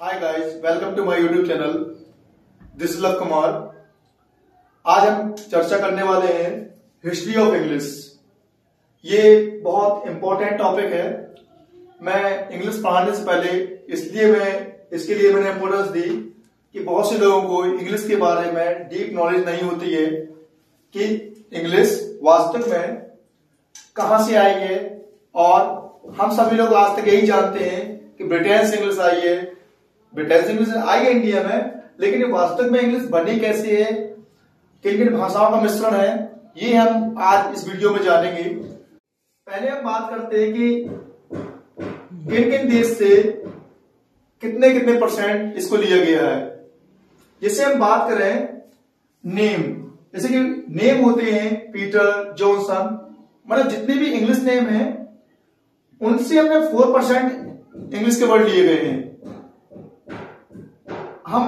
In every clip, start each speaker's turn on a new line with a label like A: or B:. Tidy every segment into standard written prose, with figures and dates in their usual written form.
A: Hi guys, welcome to my YouTube channel. This is Luv Kumar. आज हम चर्चा करने वाले हैं हिस्ट्री ऑफ इंग्लिश। ये बहुत इंपॉर्टेंट टॉपिक है। मैं इंग्लिश पढ़ाने से पहले इसके लिए मैंने इंपोर्टेंस दी कि बहुत से लोगों को इंग्लिश के बारे में डीप नॉलेज नहीं होती है कि इंग्लिश वास्तव में कहां से आई है। और हम सभी लोग आज तक यही जानते हैं कि ब्रिटेन से इंग्लिश आई है, ब्रिटेन से इंग्लिश आई है इंडिया में, लेकिन ये वास्तव में इंग्लिश बनी कैसे है, किन किन भाषाओं का मिश्रण है, ये हम आज इस वीडियो में जानेंगे। पहले हम बात करते हैं कि किन किन देश से कितने कितने परसेंट इसको लिया गया है। जैसे हम बात करें नेम, जैसे कि नेम होते हैं पीटर, जॉनसन, मतलब जितने भी इंग्लिश नेम हैं उनसे हमने 4% इंग्लिश के वर्ड लिए गए हैं। हम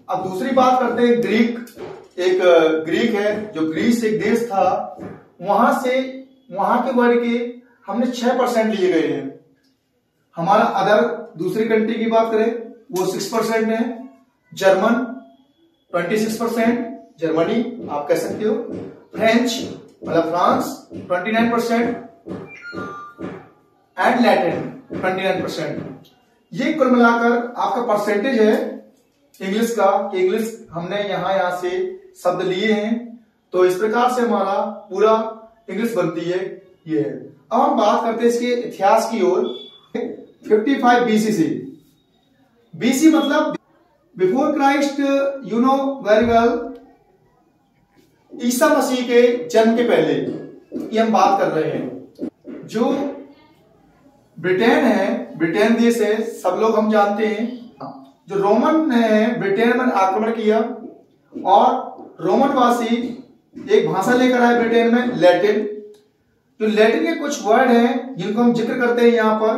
A: अब दूसरी बात करते हैं ग्रीक। एक ग्रीक है जो ग्रीस एक देश था, वहां के वर्ड के हमने 6% लिए गए हैं। हमारा अदर दूसरी कंट्री की बात करें वो 6% है। जर्मन 26%, जर्मनी आप कह सकते हो। फ्रेंच मतलब फ्रांस 29% एंड लैटिन 29%। ये कुल मिलाकर आपका परसेंटेज है इंग्लिश का कि इंग्लिश हमने यहां से शब्द लिए हैं, तो इस प्रकार से हमारा पूरा इंग्लिश बनती है। ये है। अब हम बात करते हैं इसके इतिहास की ओर। 55 बीसी से, बीसी मतलब before Christ, you know very well, ईसा मसीह के जन्म के पहले ये हम बात कर रहे हैं। जो ब्रिटेन है, ब्रिटेन देश है, सब लोग हम जानते हैं। जो रोमन है ब्रिटेन में आक्रमण किया और रोमन वासी एक भाषा लेकर आए ब्रिटेन में, लैटिन। जो लैटिन के कुछ वर्ड हैं जिनको हम जिक्र करते हैं यहां पर,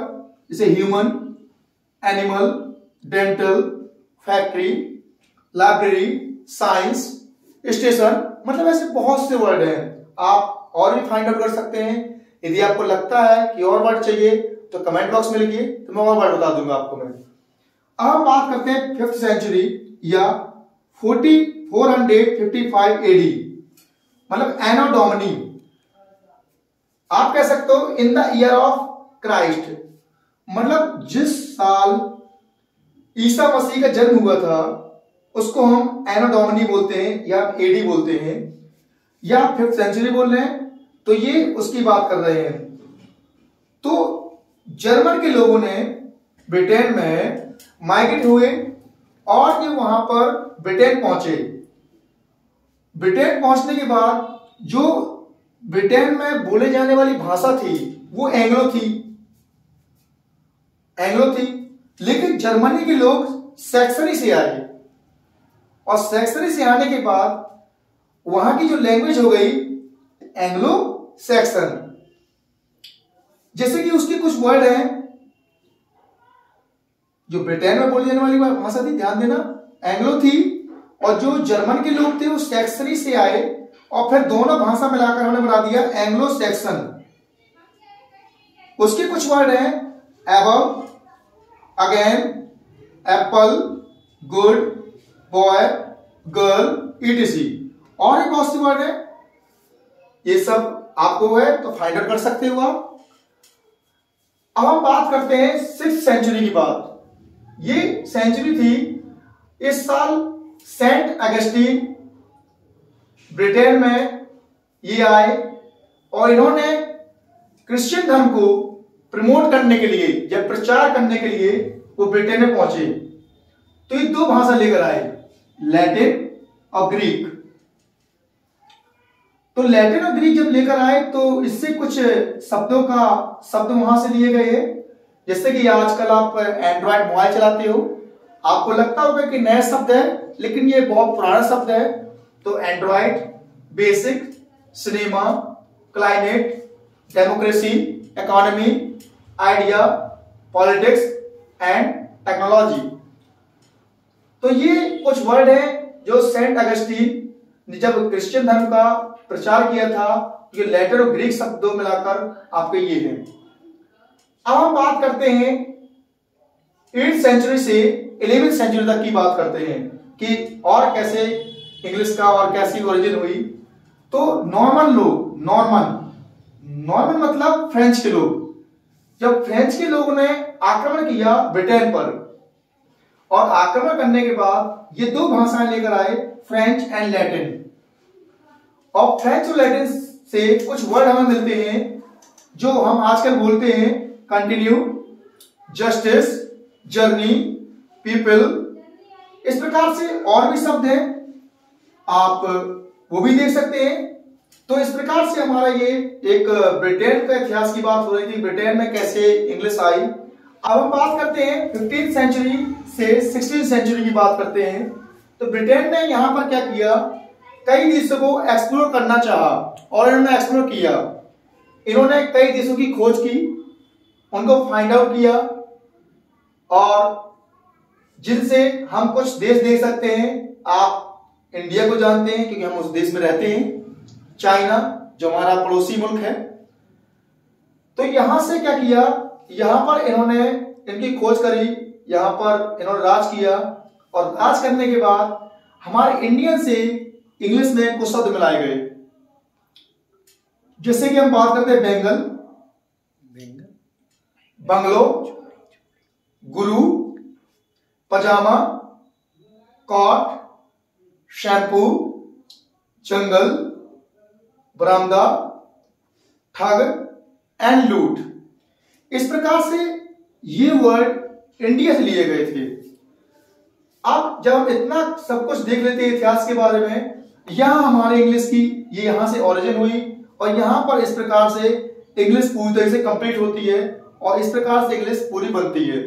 A: जैसे human, animal, dental, factory, library, science, station, मतलब ऐसे बहुत से वर्ड हैं। आप और भी फाइंड आउट कर सकते हैं। यदि आपको लगता है कि और वर्ड चाहिए तो कमेंट बॉक्स में लिखिए, तो मैं और वर्ड बता दूंगा आपको मैं। अब हम बात करते हैं 5th सेंचुरी या 455 एडी, मतलब एनो डोमिनी। आप कह सकते हो in the year of Christ, मतलब जिस साल ईसा मसीह का जन्म हुआ था उसको हम एनो डोमिनी बोलते हैं या एडी बोलते हैं, या 5th सेंचुरी बोल रहे हैं, तो ये उसकी बात कर रहे हैं। तो जर्मन के लोगों ने ब्रिटेन में माइग्रेट हुए और ये वहां पर ब्रिटेन पहुंचे। ब्रिटेन पहुंचने के बाद जो ब्रिटेन में बोले जाने वाली भाषा थी वो एंग्लो थी, लेकिन जर्मनी के लोग सैक्सनी से आए और सैक्सनी से आने के बाद वहां की जो लैंग्वेज हो गई एंग्लो सैक्सन। जैसे कि उसके कुछ वर्ड हैं जो ब्रिटेन में बोली जाने वाली भाषा थी, ध्यान देना, एंग्लो थी, और जो जर्मन के लोग थे वो सैक्सनी से आए और फिर दोनों भाषा मिलाकर हमने बना दिया एंग्लो सैक्सन। उसके कुछ वर्ड हैं above, again, Apple, good, boy, girl, etc, और एक बहुत से वर्ड है। ये सब आपको है तो फाइंड आउट कर सकते हो आप। अब हम बात करते हैं 6th सेंचुरी की बात। ये सेंचुरी थी, इस साल सेंट अगस्टीन ब्रिटेन में ये आए और इन्होंने क्रिश्चियन धर्म को प्रमोट करने के लिए या प्रचार करने के लिए वो ब्रिटेन में पहुंचे। तो ये दो भाषा लेकर आए, लैटिन और ग्रीक। तो लैटिन और ग्रीक जब लेकर आए तो इससे कुछ शब्द वहां से लिए गए हैं। जैसे कि आजकल आप एंड्रॉयड मोबाइल चलाते हो, आपको लगता होगा कि नया शब्द है, लेकिन ये बहुत पुराना शब्द है। तो Android, basic, cinema, climate, democracy, economy, idea, politics and technology. तो ये कुछ वर्ड हैं जो सेंट अगस्टीन ने जब क्रिश्चियन धर्म का प्रचार किया था, ये लैटिन और ग्रीक शब्दों मिलाकर आपके ये हैं। अब हम बात करते हैं 8th सेंचुरी से 11वीं सेंचुरी तक की बात करते हैं कि और कैसे इंग्लिश का और कैसी ओरिजिन हुई। तो नॉर्मन मतलब फ्रेंच के लोग, जब फ्रेंच के लोगों ने आक्रमण किया ब्रिटेन पर, और आक्रमण करने के बाद ये दो भाषाएं लेकर आए, फ्रेंच एंड लैटिन। और फ्रेंच और लैटिन से कुछ वर्ड हमें मिलते हैं जो हम आजकल बोलते हैं, कंटिन्यू, जस्टिस, जर्नी, पीपल। इस प्रकार से और भी शब्द हैं, आप वो भी देख सकते हैं। तो इस प्रकार से हमारा ये एक ब्रिटेन का इतिहास की बात हो रही थी, ब्रिटेन में कैसे इंग्लिश आई। अब हम बात करते हैं 15th सेंचुरी से 16th सेंचुरी की बात करते हैं। तो ब्रिटेन ने यहां पर क्या किया, कई देशों को एक्सप्लोर करना चाहा और इन्होंने एक्सप्लोर किया। इन्होंने कई देशों की खोज की, उनको फाइंड आउट किया, और जिनसे हम कुछ देश देख सकते हैं। आप इंडिया को जानते हैं क्योंकि हम उस देश में रहते हैं, चाइना जो हमारा पड़ोसी मुल्क है। तो यहां से क्या किया, यहां पर इन्होंने इनकी खोज करी, यहां पर इन्होंने राज किया, और राज करने के बाद हमारे इंडियन से इंग्लिश में कुछ शब्द मिलाए गए। जैसे कि हम बात करते हैं बेंगल, बंगलो, गुरु, पजामा, कॉट, शैम्पू, जंगल, बरामदा, ठग एंड लूट। इस प्रकार से ये वर्ड इंडिया से लिए गए थे। अब जब हम इतना सब कुछ देख लेते हैं इतिहास के बारे में, यहां हमारे इंग्लिश की ये यहां से ओरिजिन हुई, और यहां पर इस प्रकार से इंग्लिश पूरी तरह से कंप्लीट होती है, और इस प्रकार से इंग्लिश पूरी बनती है।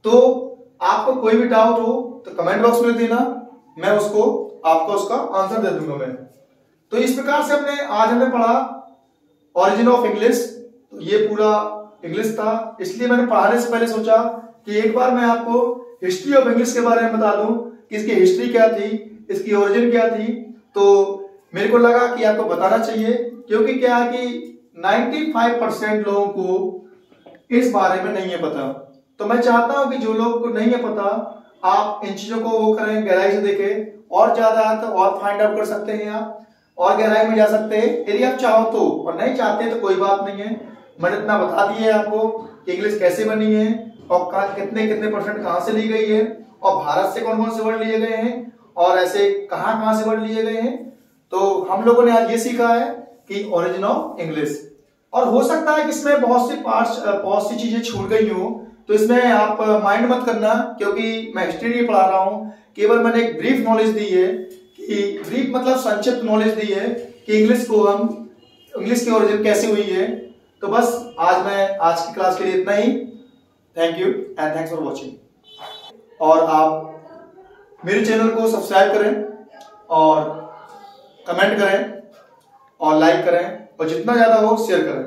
A: तो आपको कोई भी डाउट हो तो कमेंट बॉक्स में देना, मैं आपको उसका आंसर दे दूंगा मैं। तो इस प्रकार से हमने पढ़ा ओरिजिन ऑफ इंग्लिश। तो ये पूरा इंग्लिश था, इसलिए मैंने पढ़ाने से पहले सोचा कि एक बार मैं आपको हिस्ट्री ऑफ इंग्लिश के बारे में बता दूं कि इसकी हिस्ट्री क्या थी, इसकी ओरिजिन क्या थी। तो मेरे को लगा कि आपको बताना चाहिए, क्योंकि क्या है कि 95% लोगों को इस बारे में नहीं है पता। तो मैं चाहता हूं कि जो लोग को नहीं है पता, आप इन चीजों को वो करें, गहराई से देखें, और ज्यादा तो और फाइंड आउट कर सकते हैं आप, और गहराई में जा सकते हैं यदि आप चाहो तो, और नहीं चाहते तो कोई बात नहीं है। मैंने इतना बता दिया है आपको कि इंग्लिश कैसे बनी है, और कितने परसेंट कहां से ली गई है, और भारत से कौन कौन से वर्ड लिए गए हैं, और ऐसे कहां से वर्ड लिए गए हैं। तो हम लोगों ने आज ये सीखा है कि ओरिजिन ऑफ इंग्लिश। और हो सकता है कि इसमें बहुत सी चीजें छूट गई हो, तो इसमें आप माइंड मत करना, क्योंकि मैं हिस्ट्री नहीं पढ़ा रहा हूं, केवल मैंने एक ब्रीफ नॉलेज दी है, कि ब्रीफ मतलब संक्षिप्त नॉलेज दी है कि इंग्लिश की ओरिजिन कैसे हुई है। तो बस आज की क्लास के लिए इतना ही। Thank you and thanks for watching. और आप मेरे चैनल को सब्सक्राइब करें, और कमेंट करें, और लाइक करें, और जितना ज्यादा हो शेयर करें।